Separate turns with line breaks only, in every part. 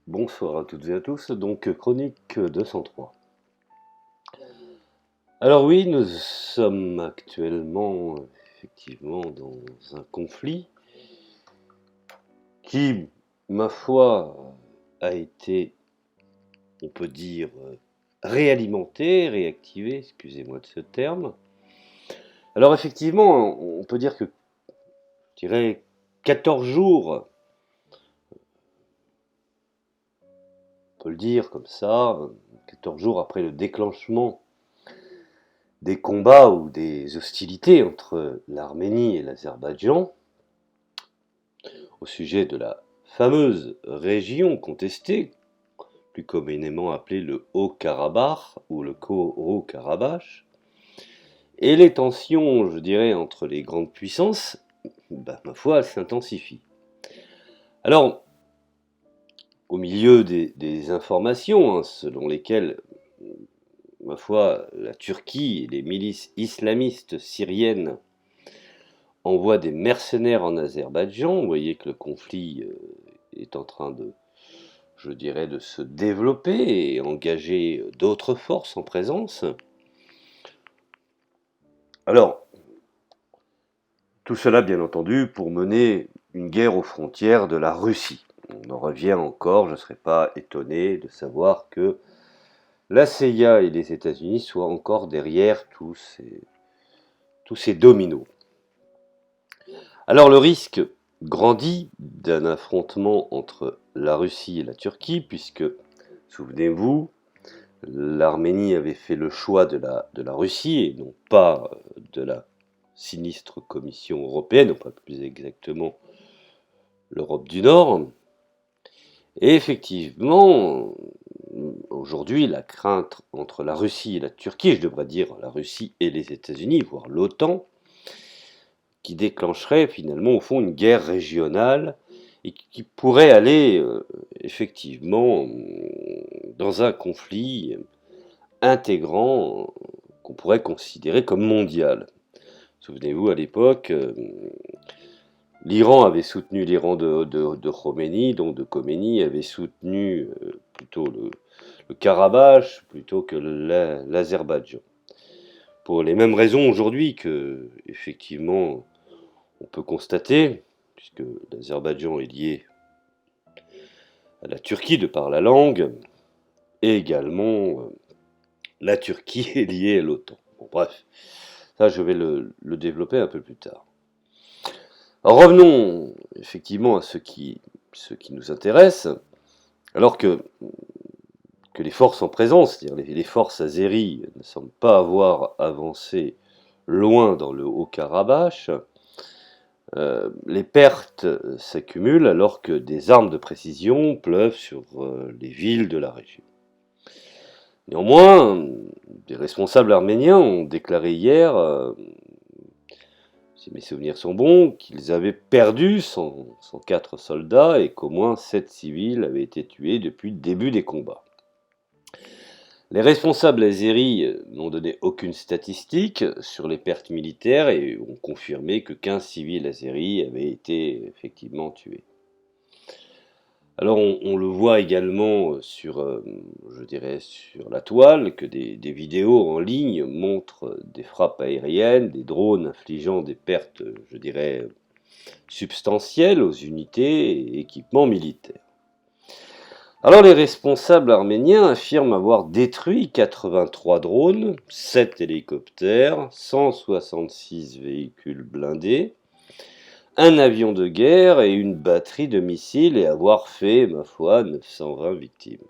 Bonsoir à toutes et à tous, donc chronique 203. Alors oui, nous sommes actuellement effectivement dans un conflit qui, ma foi, a été, on peut dire, réalimenté, réactivé, excusez-moi de ce terme. Alors effectivement, on peut dire que, je dirais, 14 jours, on peut le dire comme ça, 14 jours après le déclenchement des combats ou des hostilités entre l'Arménie et l'Azerbaïdjan, au sujet de la fameuse région contestée, plus communément appelée le Haut-Karabakh ou le Haut-Karabakh, et les tensions, je dirais, entre les grandes puissances, ma foi, elles s'intensifient. Alors, au milieu des informations, selon lesquelles, ma foi, la Turquie et les milices islamistes syriennes envoient des mercenaires en Azerbaïdjan, vous voyez que le conflit est en train de, je dirais, de se développer et engager d'autres forces en présence. Alors, tout cela, bien entendu, pour mener une guerre aux frontières de la Russie. On en revient encore, je ne serais pas étonné de savoir que la CIA et les États-Unis soient encore derrière tous ces dominos. Alors le risque grandit d'un affrontement entre la Russie et la Turquie, puisque, souvenez-vous, l'Arménie avait fait le choix de la Russie et non pas de la sinistre Commission européenne, ou pas plus exactement l'Europe du Nord. Et effectivement, aujourd'hui, la crainte entre la Russie et la Turquie, je devrais dire la Russie et les États-Unis, voire l'OTAN, qui déclencherait finalement au fond une guerre régionale et qui pourrait aller effectivement dans un conflit intégrant qu'on pourrait considérer comme mondial. Souvenez-vous, à l'époque, l'Iran avait soutenu l'Iran de Khomeini, donc de Khomeini avait soutenu plutôt le Karabakh plutôt que l'Azerbaïdjan. Pour les mêmes raisons aujourd'hui que, effectivement, on peut constater, puisque l'Azerbaïdjan est lié à la Turquie de par la langue, et également la Turquie est liée à l'OTAN. Bon, bref, ça je vais le développer un peu plus tard. Alors, revenons effectivement à ce qui nous intéresse, alors que les forces en présence, c'est-à-dire les forces azéries, ne semblent pas avoir avancé loin dans le Haut-Karabakh. Les pertes s'accumulent alors que des armes de précision pleuvent sur les villes de la région. Néanmoins, des responsables arméniens ont déclaré hier, si mes souvenirs sont bons, qu'ils avaient perdu 104 soldats et qu'au moins 7 civils avaient été tués depuis le début des combats. Les responsables azéris n'ont donné aucune statistique sur les pertes militaires et ont confirmé que 15 civils azéris avaient été effectivement tués. Alors on le voit également sur, je dirais, sur la toile, que des vidéos en ligne montrent des frappes aériennes, des drones infligeant des pertes, je dirais, substantielles aux unités et équipements militaires. Alors les responsables arméniens affirment avoir détruit 83 drones, 7 hélicoptères, 166 véhicules blindés, un avion de guerre et une batterie de missiles et avoir fait, ma foi, 920 victimes.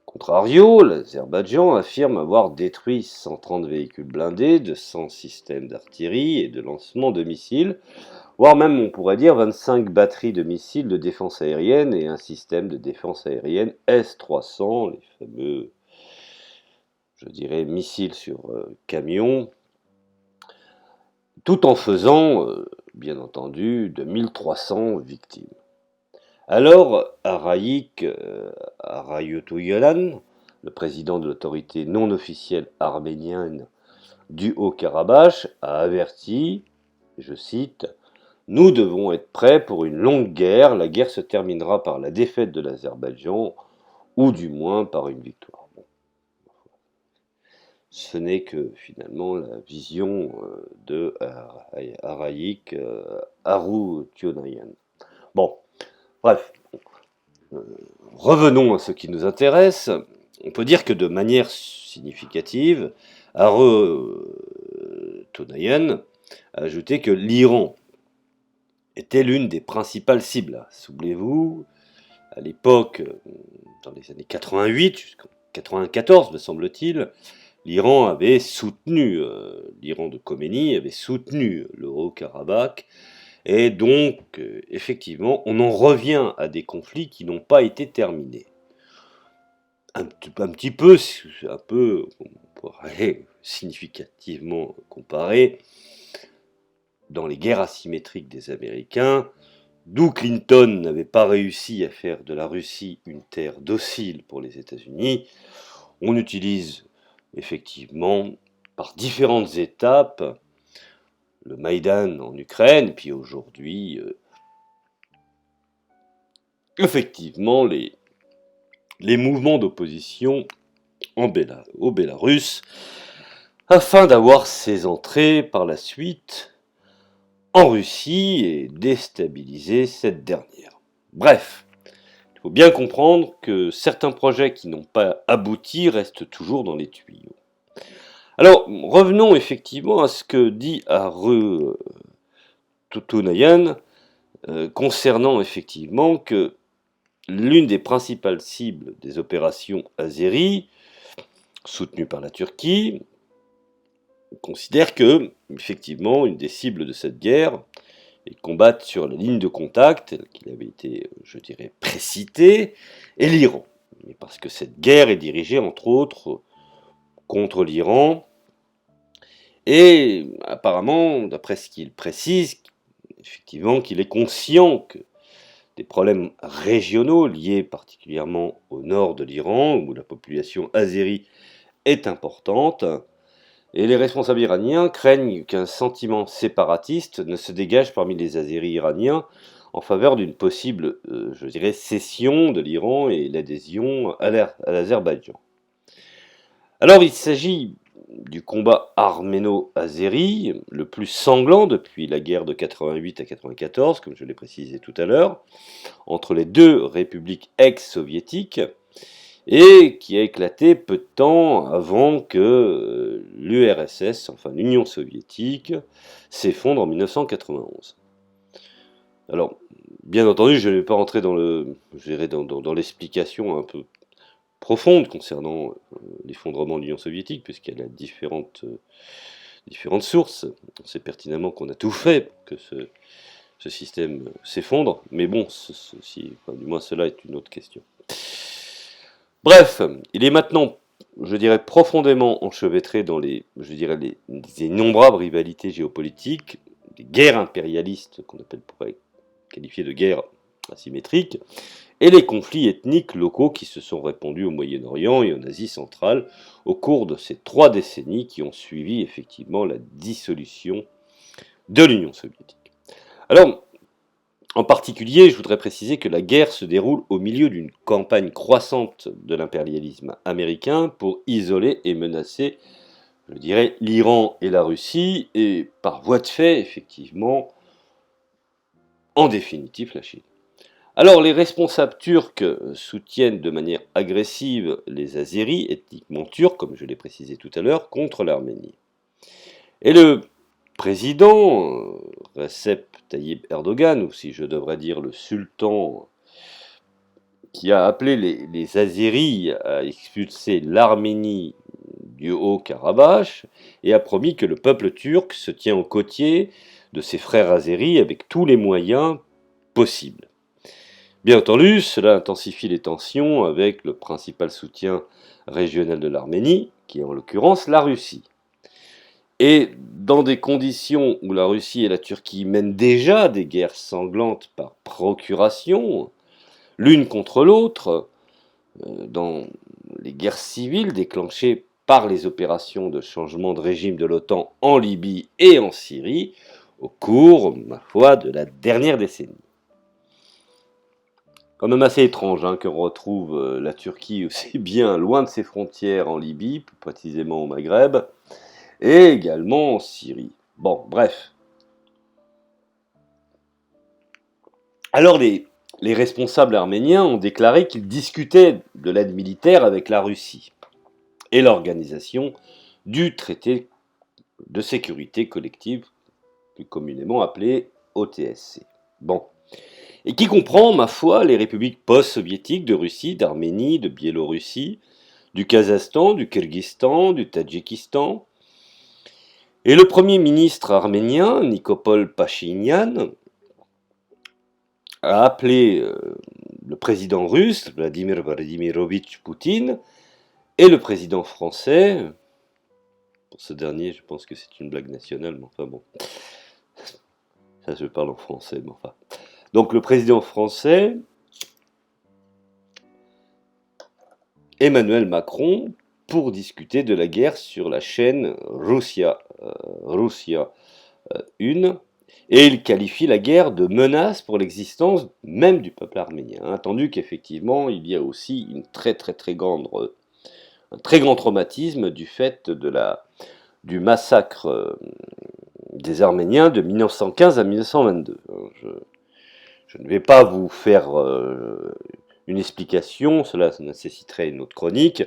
Contrario, l'Azerbaïdjan affirme avoir détruit 130 véhicules blindés, 200 systèmes d'artillerie et de lancement de missiles, voire même, on pourrait dire, 25 batteries de missiles de défense aérienne et un système de défense aérienne S-300, les fameux, je dirais, missiles sur camion, tout en faisant, bien entendu, de 1300 victimes. Alors, Arayik Arayotouyalan, le président de l'autorité non officielle arménienne du Haut-Karabakh, a averti, je cite, Nous devons être prêts pour une longue guerre. La guerre se terminera par la défaite de l'Azerbaïdjan, ou du moins par une victoire. Bon, ce n'est que finalement la vision de Arayik Harutyunyan. Bon, bref, revenons à ce qui nous intéresse. On peut dire que de manière significative, Harutyunyan a ajouté que l'Iran était l'une des principales cibles. Souvenez-vous, à l'époque, dans les années 88 jusqu'en 94, me semble-t-il, l'Iran avait soutenu, l'Iran de Khomeini avait soutenu le Haut-Karabakh, et donc, effectivement, on en revient à des conflits qui n'ont pas été terminés. Un peu, on pourrait significativement comparer, dans les guerres asymétriques des Américains, d'où Clinton n'avait pas réussi à faire de la Russie une terre docile pour les États-Unis, on utilise effectivement par différentes étapes le Maïdan en Ukraine, puis aujourd'hui, effectivement, les mouvements d'opposition au Bélarus, afin d'avoir ses entrées par la suite en Russie et déstabiliser cette dernière. Bref, il faut bien comprendre que certains projets qui n'ont pas abouti restent toujours dans les tuyaux. Alors, revenons effectivement à ce que dit Haru Tutunayan concernant effectivement que l'une des principales cibles des opérations azéries, soutenues par la Turquie, considère que, effectivement, une des cibles de cette guerre est de combattre sur la ligne de contact, qui avait été, je dirais, précitée, et l'Iran. Parce que cette guerre est dirigée, entre autres, contre l'Iran, et apparemment, d'après ce qu'il précise, effectivement, qu'il est conscient que des problèmes régionaux liés particulièrement au nord de l'Iran, où la population azérie est importante, et les responsables iraniens craignent qu'un sentiment séparatiste ne se dégage parmi les Azéris iraniens en faveur d'une possible, je dirais, cession de l'Iran et l'adhésion à l'Azerbaïdjan. Alors il s'agit du combat arméno-azéri, le plus sanglant depuis la guerre de 88 à 94, comme je l'ai précisé tout à l'heure, entre les deux républiques ex-soviétiques, et qui a éclaté peu de temps avant que l'URSS, enfin l'Union soviétique, s'effondre en 1991. Alors, bien entendu, je ne vais pas rentrer dans l'explication un peu profonde concernant l'effondrement de l'Union soviétique, puisqu'elle a différentes sources. On sait pertinemment qu'on a tout fait pour que ce système s'effondre, mais bon, du moins cela est une autre question. Bref, il est maintenant, je dirais, profondément enchevêtré dans les innombrables rivalités géopolitiques, des guerres impérialistes qu'on pourrait qualifier de guerres asymétriques, et les conflits ethniques locaux qui se sont répandus au Moyen-Orient et en Asie centrale au cours de ces 3 décennies qui ont suivi effectivement la dissolution de l'Union soviétique. Alors, en particulier, je voudrais préciser que la guerre se déroule au milieu d'une campagne croissante de l'impérialisme américain pour isoler et menacer, je dirais, l'Iran et la Russie, et par voie de fait, effectivement, en définitive, la Chine. Alors, les responsables turcs soutiennent de manière agressive les Azéris, ethniquement turcs, comme je l'ai précisé tout à l'heure, contre l'Arménie. Et le président, Recep Tayyip Erdogan, ou si je devrais dire le sultan, qui a appelé les Azéris à expulser l'Arménie du Haut-Karabakh, et a promis que le peuple turc se tient aux côtés de ses frères Azéris avec tous les moyens possibles. Bien entendu, cela intensifie les tensions avec le principal soutien régional de l'Arménie, qui est en l'occurrence la Russie. Et dans des conditions où la Russie et la Turquie mènent déjà des guerres sanglantes par procuration, l'une contre l'autre, dans les guerres civiles déclenchées par les opérations de changement de régime de l'OTAN en Libye et en Syrie, au cours, ma foi, de la dernière décennie. Quand même assez étrange qu'on retrouve la Turquie aussi bien loin de ses frontières en Libye, plus précisément au Maghreb, et également en Syrie. Bon, bref. Alors les responsables arméniens ont déclaré qu'ils discutaient de l'aide militaire avec la Russie et l'organisation du traité de sécurité collective, plus communément appelé OTSC. Bon. Et qui comprend, ma foi, les républiques post-soviétiques de Russie, d'Arménie, de Biélorussie, du Kazakhstan, du Kyrgyzstan, du Tadjikistan. Et le premier ministre arménien, Nikopol Pachinian, a appelé le président russe, Vladimir Vladimirovitch Poutine, et le président français, pour ce dernier, je pense que c'est une blague nationale, mais enfin bon, ça je parle en français, mais enfin. Donc le président français, Emmanuel Macron, pour discuter de la guerre sur la chaîne Russia 1, et il qualifie la guerre de menace pour l'existence même du peuple arménien, attendu qu'effectivement il y a aussi un très grand traumatisme du fait du massacre des Arméniens de 1915 à 1922. Je ne vais pas vous faire une explication, cela nécessiterait une autre chronique,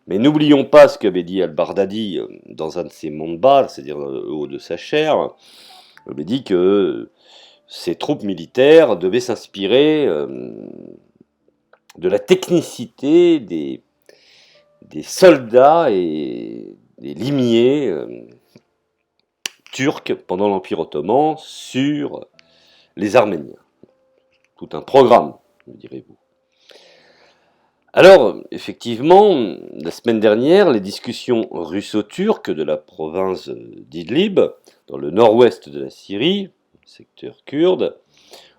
mais n'oublions pas ce qu'avait dit al-Baghdadi dans un de ses mondbars, c'est-à-dire au haut de sa chair. Il avait dit que ces troupes militaires devaient s'inspirer de la technicité des soldats et des limiers turcs pendant l'Empire ottoman sur les Arméniens. Tout un programme, me direz-vous. Alors, effectivement, la semaine dernière, les discussions russo-turques de la province d'Idlib, dans le nord-ouest de la Syrie, secteur kurde,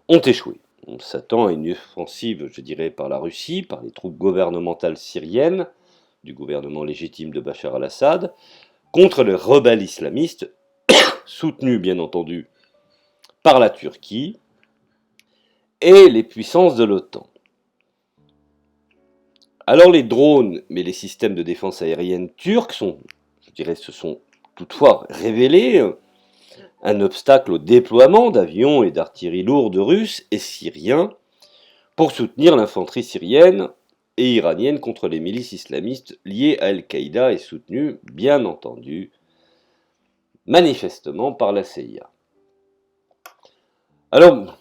ont échoué. On s'attend à une offensive, je dirais, par la Russie, par les troupes gouvernementales syriennes, du gouvernement légitime de Bachar al-Assad, contre les rebelles islamistes, soutenus bien entendu par la Turquie et les puissances de l'OTAN. Alors les drones, mais les systèmes de défense aérienne turcs se sont toutefois révélés un obstacle au déploiement d'avions et d'artillerie lourde russes et syriens pour soutenir l'infanterie syrienne et iranienne contre les milices islamistes liées à Al-Qaïda et soutenues, bien entendu, manifestement par la CIA. Alors,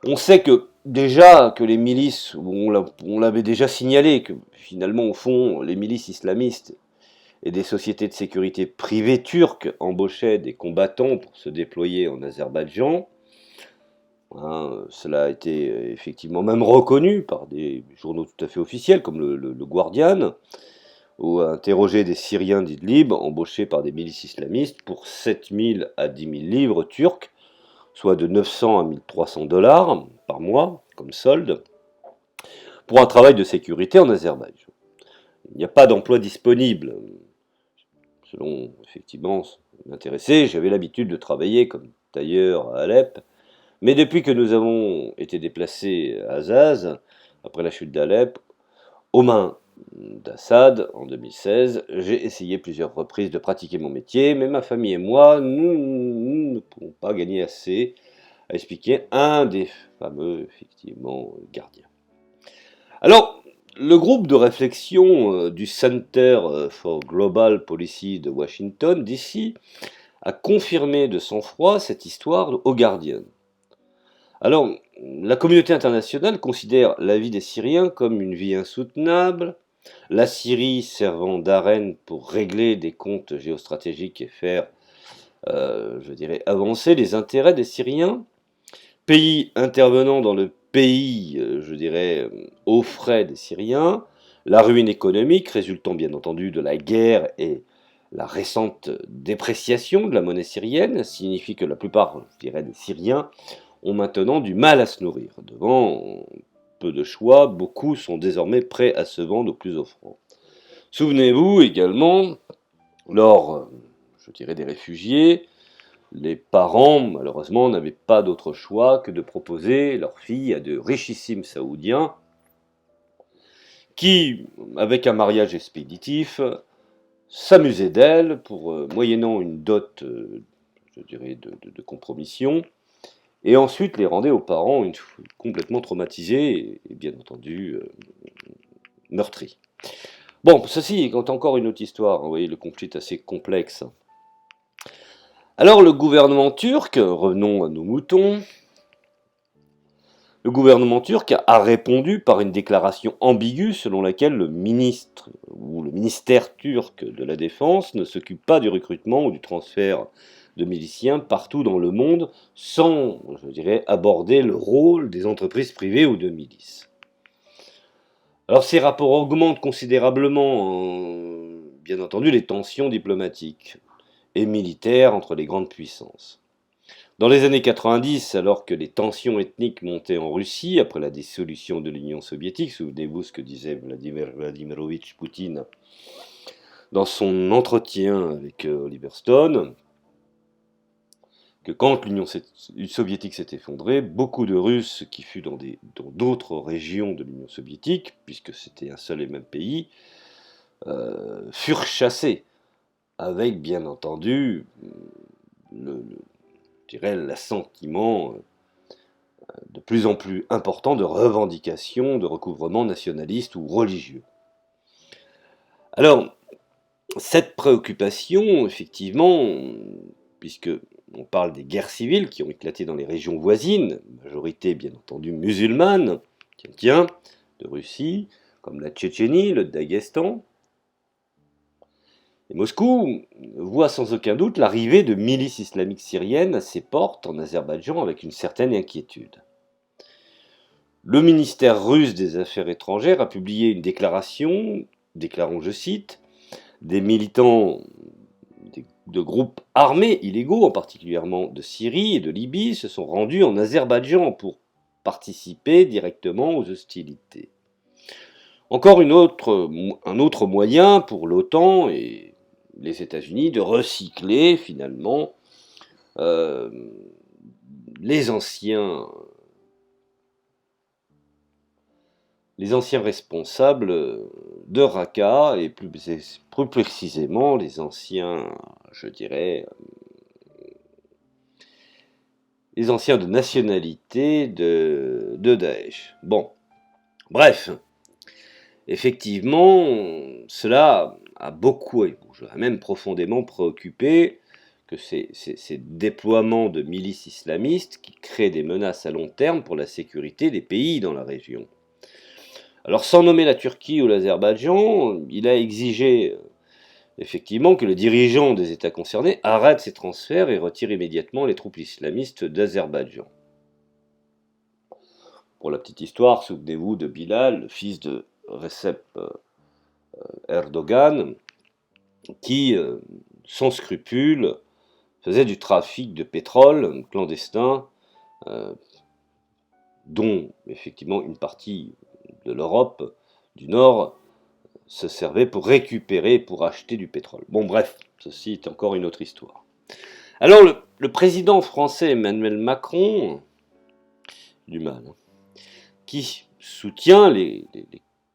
on sait que déjà que les milices, on l'avait déjà signalé, que finalement au fond les milices islamistes et des sociétés de sécurité privées turques embauchaient des combattants pour se déployer en Azerbaïdjan. Cela a été effectivement même reconnu par des journaux tout à fait officiels comme le Guardian, ou a interrogé des Syriens d'Idlib embauchés par des milices islamistes pour 7000 à 10 000 livres turcs, soit de 900 à 1300 dollars par mois comme solde, pour un travail de sécurité en Azerbaïdjan. Il n'y a pas d'emploi disponible. Selon effectivement l'intéressé, j'avais l'habitude de travailler comme tailleur à Alep, mais depuis que nous avons été déplacés à Azaz, après la chute d'Alep, aux mains d'Assad en 2016, j'ai essayé plusieurs reprises de pratiquer mon métier, mais ma famille et moi, nous ne pouvons pas gagner assez, a expliqué un des fameux, effectivement, gardiens. Alors, le groupe de réflexion du Center for Global Policy de Washington, D.C., a confirmé de sang-froid cette histoire au Guardian. Alors, la communauté internationale considère la vie des Syriens comme une vie insoutenable, la Syrie servant d'arène pour régler des comptes géostratégiques et faire, je dirais, avancer les intérêts des Syriens, pays intervenant dans le pays, je dirais, aux frais des Syriens, la ruine économique résultant bien entendu de la guerre et la récente dépréciation de la monnaie syrienne signifie que la plupart, je dirais, des Syriens ont maintenant du mal à se nourrir. Devant peu de choix, beaucoup sont désormais prêts à se vendre au plus offrant. Souvenez-vous également, lors, je dirais, des réfugiés, les parents, malheureusement, n'avaient pas d'autre choix que de proposer leur fille à de richissimes saoudiens qui, avec un mariage expéditif, s'amusaient d'elles pour, moyennant une dot, je dirais, de compromission, et ensuite les rendaient aux parents complètement traumatisés et bien entendu meurtris. Bon, ceci est encore une autre histoire, vous voyez, le conflit est assez complexe. Alors le gouvernement turc, revenons à nos moutons, le gouvernement turc a répondu par une déclaration ambiguë selon laquelle le ministre ou le ministère turc de la Défense ne s'occupe pas du recrutement ou du transfert de miliciens partout dans le monde sans, je dirais, aborder le rôle des entreprises privées ou de milices. Alors ces rapports augmentent considérablement, bien entendu, les tensions diplomatiques et militaires entre les grandes puissances. Dans les années 90, alors que les tensions ethniques montaient en Russie après la dissolution de l'Union soviétique, souvenez-vous ce que disait Vladimir Vladimirovitch Poutine dans son entretien avec Oliver Stone, que quand l'Union soviétique s'est effondrée, beaucoup de Russes qui furent dans d'autres régions de l'Union soviétique, puisque c'était un seul et même pays, furent chassés, avec bien entendu je dirais, l'assentiment de plus en plus important de revendications de recouvrement nationaliste ou religieux. Alors, cette préoccupation, effectivement, puisque on parle des guerres civiles qui ont éclaté dans les régions voisines, majorité bien entendu musulmane, de Russie, comme la Tchétchénie, le Daghestan, et Moscou voit sans aucun doute l'arrivée de milices islamiques syriennes à ses portes en Azerbaïdjan avec une certaine inquiétude. Le ministère russe des Affaires étrangères a publié une déclaration déclarant, je cite, « Des militants de groupes armés illégaux, en particulièrement de Syrie et de Libye, se sont rendus en Azerbaïdjan pour participer directement aux hostilités. » Encore un autre moyen pour l'OTAN et les États-Unis de recycler finalement les anciens responsables de Raqqa et plus précisément les anciens, je dirais, les anciens de nationalité de Daesh. Bon, bref, effectivement, cela a beaucoup, même profondément préoccupé que ces déploiements de milices islamistes qui créent des menaces à long terme pour la sécurité des pays dans la région. Alors sans nommer la Turquie ou l'Azerbaïdjan, il a exigé effectivement que le dirigeant des États concernés arrête ces transferts et retire immédiatement les troupes islamistes d'Azerbaïdjan. Pour la petite histoire, souvenez-vous de Bilal, le fils de Recep Erdogan, qui, sans scrupule, faisait du trafic de pétrole clandestin, dont effectivement une partie de l'Europe du Nord se servait pour récupérer, pour acheter du pétrole. Bon bref, ceci est encore une autre histoire. Alors le président français Emmanuel Macron, du mal, qui soutient les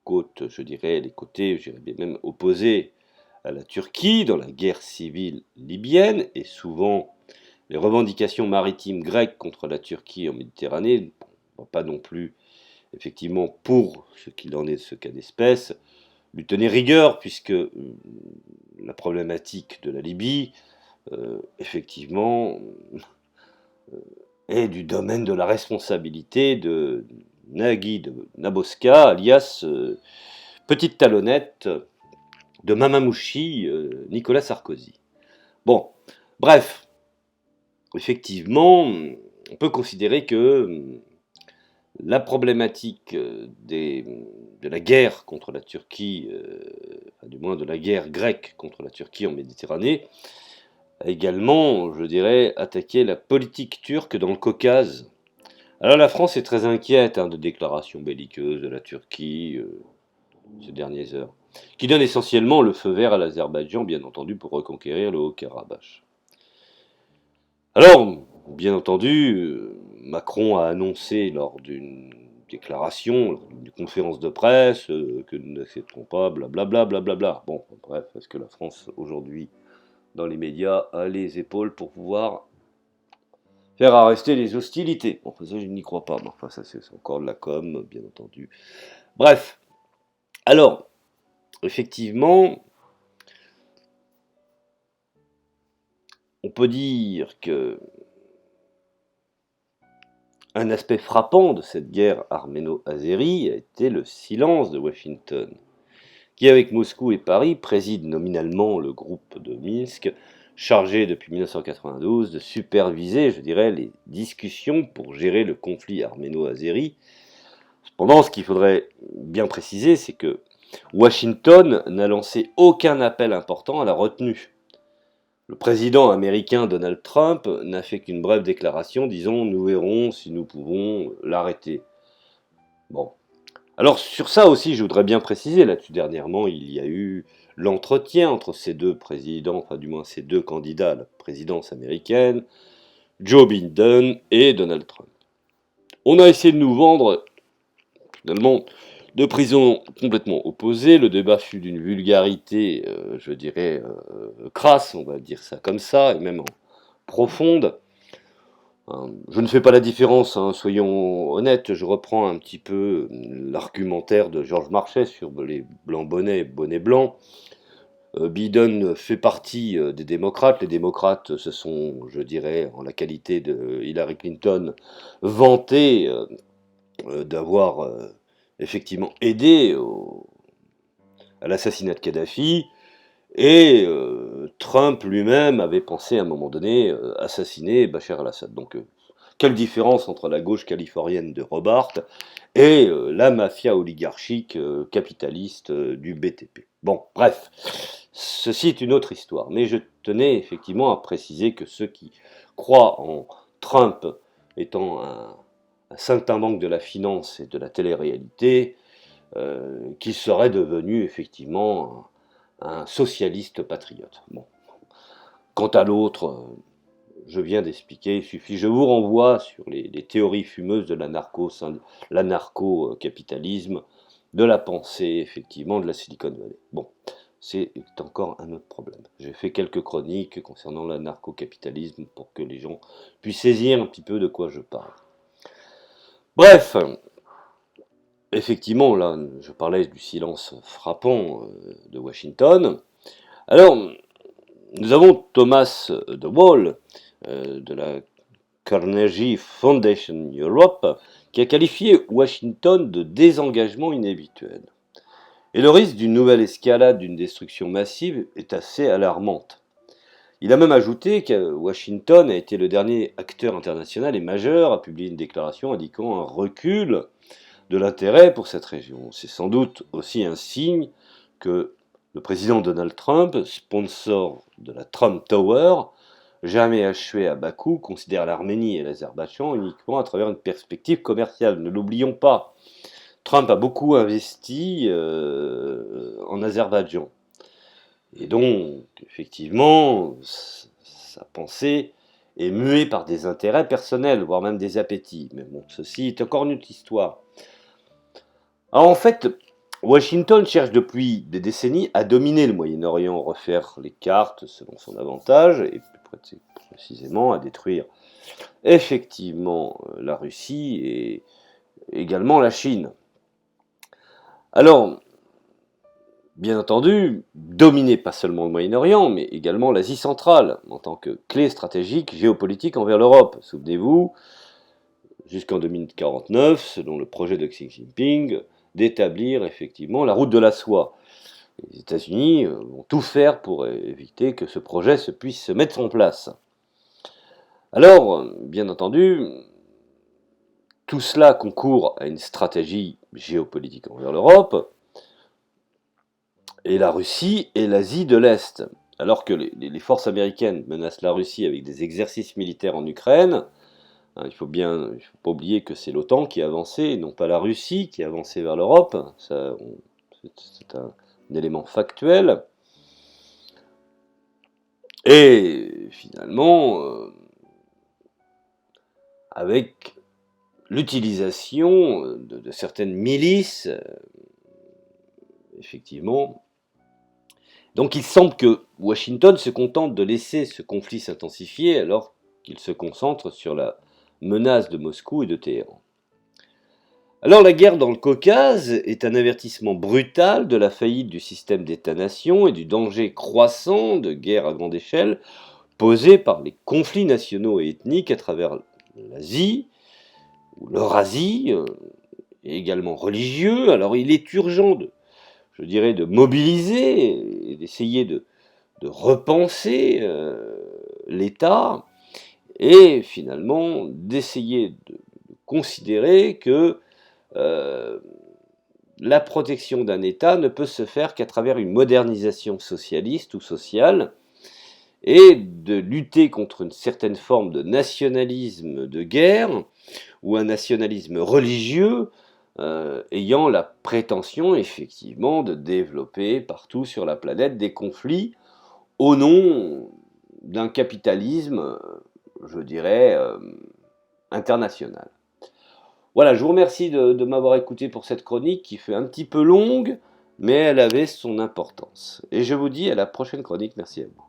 côtes, je dirais, les côtés, je dirais même opposés à la Turquie dans la guerre civile libyenne, et souvent les revendications maritimes grecques contre la Turquie en Méditerranée, pas non plus, effectivement, pour ce qu'il en est de ce cas d'espèce, lui tenait rigueur, puisque la problématique de la Libye, effectivement, est du domaine de la responsabilité de Nagui de Naboska, alias Petite Talonnette de Mamamouchi, Nicolas Sarkozy. Bon, bref, effectivement, on peut considérer que la problématique de la guerre contre la Turquie, du moins de la guerre grecque contre la Turquie en Méditerranée, a également, je dirais, attaqué la politique turque dans le Caucase. Alors la France est très inquiète de déclarations belliqueuses de la Turquie ces dernières heures. qui donne essentiellement le feu vert à l'Azerbaïdjan, bien entendu, pour reconquérir le Haut-Karabakh. Alors, bien entendu, Macron a annoncé lors d'une déclaration, lors d'une conférence de presse, que nous n'accepterons pas, blablabla, blablabla. Bon, bref, est-ce que la France, aujourd'hui, dans les médias, a les épaules pour pouvoir faire arrêter les hostilités? Bon, ça, je n'y crois pas, mais enfin, ça, c'est encore de la com, bien entendu. Bref, alors, effectivement, on peut dire que un aspect frappant de cette guerre arméno-azérie a été le silence de Washington, qui avec Moscou et Paris préside nominalement le groupe de Minsk, chargé depuis 1992 de superviser, je dirais, les discussions pour gérer le conflit arméno-azéri. Cependant, ce qu'il faudrait bien préciser, c'est que Washington n'a lancé aucun appel important à la retenue. Le président américain Donald Trump n'a fait qu'une brève déclaration disant « Nous verrons si nous pouvons l'arrêter ». Bon. Alors sur ça aussi, je voudrais bien préciser, là-dessus dernièrement, il y a eu l'entretien entre ces deux présidents, enfin du moins ces deux candidats à la présidence américaine, Joe Biden et Donald Trump. On a essayé de nous vendre, finalement, deux prisons complètement opposées. Le débat fut d'une vulgarité, je dirais, crasse, on va dire ça comme ça, et même profonde. Je ne fais pas la différence, hein, soyons honnêtes, je reprends un petit peu l'argumentaire de Georges Marchais sur les blancs bonnets et bonnets blancs. Biden fait partie des démocrates. Les démocrates se sont, je dirais, en la qualité de Hillary Clinton, vantés d'avoir effectivement aidé à l'assassinat de Kadhafi. Et Trump lui-même avait pensé à un moment donné assassiner Bachar al-Assad. Donc, quelle différence entre la gauche californienne de Robart et la mafia oligarchique capitaliste du BTP. Bon, bref, ceci est une autre histoire. Mais je tenais effectivement à préciser que ceux qui croient en Trump étant un saltimbanque de la finance et de la télé-réalité, qu'il serait devenu effectivement un socialiste patriote. Bon. Quant à l'autre, je viens d'expliquer, il suffit, je vous renvoie sur les théories fumeuses de l'anarcho-capitalisme, de la pensée, effectivement, de la Silicon Valley. Bon, c'est encore un autre problème. J'ai fait quelques chroniques concernant l'anarcho-capitalisme pour que les gens puissent saisir un petit peu de quoi je parle. Bref, effectivement, là, je parlais du silence frappant de Washington. Alors, nous avons Thomas de Waal, de la Carnegie Foundation Europe, qui a qualifié Washington de désengagement inhabituel. Et le risque d'une nouvelle escalade d'une destruction massive est assez alarmante. Il a même ajouté que Washington a été le dernier acteur international et majeur à publier une déclaration indiquant un recul de l'intérêt pour cette région. C'est sans doute aussi un signe que le président Donald Trump, sponsor de la Trump Tower, jamais achevé à Bakou, considère l'Arménie et l'Azerbaïdjan uniquement à travers une perspective commerciale. Ne l'oublions pas, Trump a beaucoup investi en Azerbaïdjan. Et donc, effectivement, sa pensée est muée par des intérêts personnels, voire même des appétits. Mais bon, ceci est encore une autre histoire. Alors en fait, Washington cherche depuis des décennies à dominer le Moyen-Orient, refaire les cartes selon son avantage, et plus précisément à détruire effectivement la Russie et également la Chine. Alors, bien entendu, dominer pas seulement le Moyen-Orient, mais également l'Asie centrale, en tant que clé stratégique géopolitique envers l'Europe. Souvenez-vous, jusqu'en 2049, selon le projet de Xi Jinping, d'établir effectivement la route de la soie. Les États-Unis vont tout faire pour éviter que ce projet puisse se mettre en place. Alors, bien entendu, tout cela concourt à une stratégie géopolitique envers l'Europe, et la Russie et l'Asie de l'Est. Alors que les forces américaines menacent la Russie avec des exercices militaires en Ukraine, hein, il faut pas oublier que c'est l'OTAN qui a avancé, et non pas la Russie qui a avancé vers l'Europe. C'est un élément factuel. Et finalement, avec l'utilisation de certaines milices, effectivement. Donc il semble que Washington se contente de laisser ce conflit s'intensifier alors qu'il se concentre sur la menace de Moscou et de Téhéran. Alors la guerre dans le Caucase est un avertissement brutal de la faillite du système d'État-nation et du danger croissant de guerre à grande échelle posé par les conflits nationaux et ethniques à travers l'Asie, ou l'Eurasie, et également religieux. Alors il est urgent de mobiliser et d'essayer de repenser l'État et finalement d'essayer de considérer que la protection d'un État ne peut se faire qu'à travers une modernisation socialiste ou sociale et de lutter contre une certaine forme de nationalisme de guerre ou un nationalisme religieux ayant la prétention effectivement de développer partout sur la planète des conflits au nom d'un capitalisme, je dirais, international. Voilà, je vous remercie de m'avoir écouté pour cette chronique qui fait un petit peu longue, mais elle avait son importance. Et je vous dis à la prochaine chronique. Merci à vous.